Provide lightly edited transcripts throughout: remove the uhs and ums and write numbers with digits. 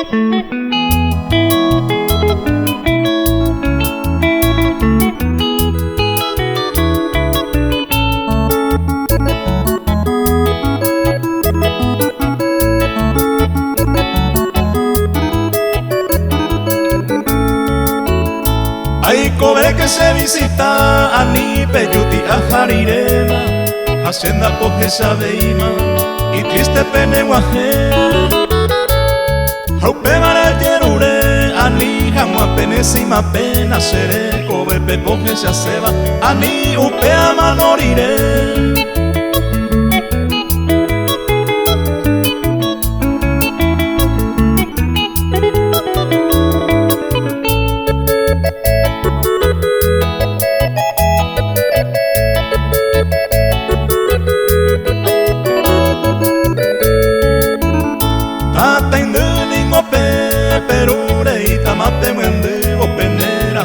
Hay cobre que se visita a Nipeyuti a Jarirema, hacienda porque sabeima y triste pene guaje. Haupe mara yerure ani jamua pene sima pena seré cobre pepoje se aceba ani upe amanorire.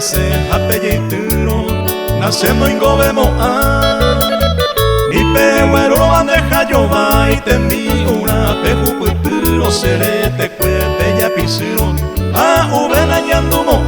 Se apelleituro nacemos en Gobemo ni pehuero lo bandeja yo va y te envío una peju puturo serete cuepe ya pisuro a uvena yandumo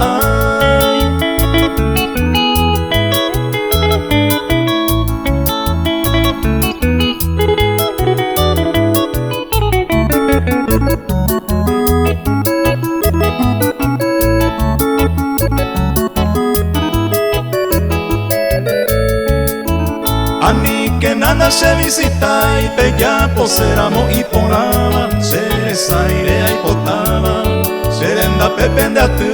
Ani que nada se visita y bella poseramo y ponaba seres aire y potaba serenda pepende a tu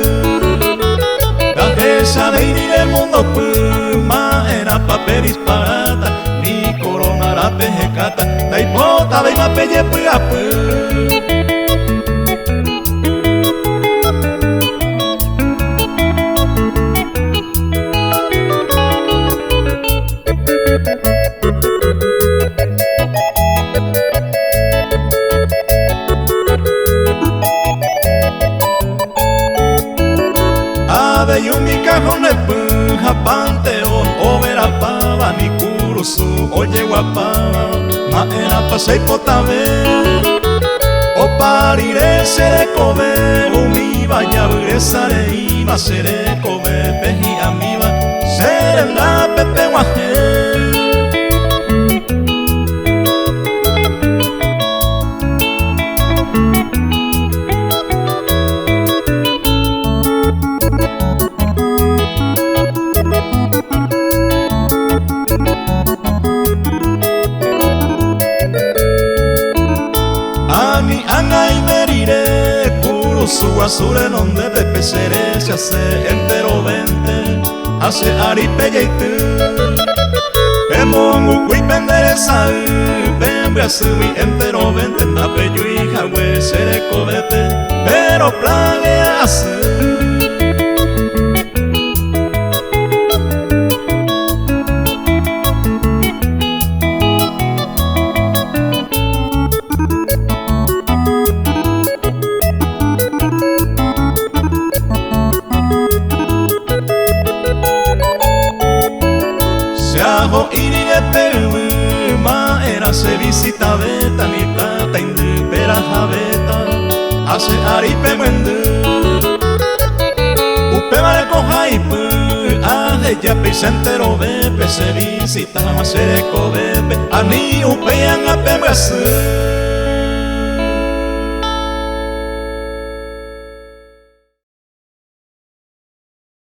la esa de ir el mundo puma era papel disparata ni corona la pejecata la hipota de ma pelle pu. Y un mi cajón de puja panteón o vera pava ni curusu oye guapava ma era pasei potabe o pariré seré cobe umi vaya regresaré iba seré cobe peji amiba seré la pepe guaje. Ani anga y meriré puro su azure donde de peceré se hace entero vente hace aripeya y tú pemongu cui pendere sa pembe hace mi entero vente apello y jagüe seré cobete pero plague hace. Iri de Peuma era se visita beta ni plata indu pera jabeta hace aripe mendu upe vale coja y pu ade ya pisentero bepe se visita más seco bepe ani upe yang ape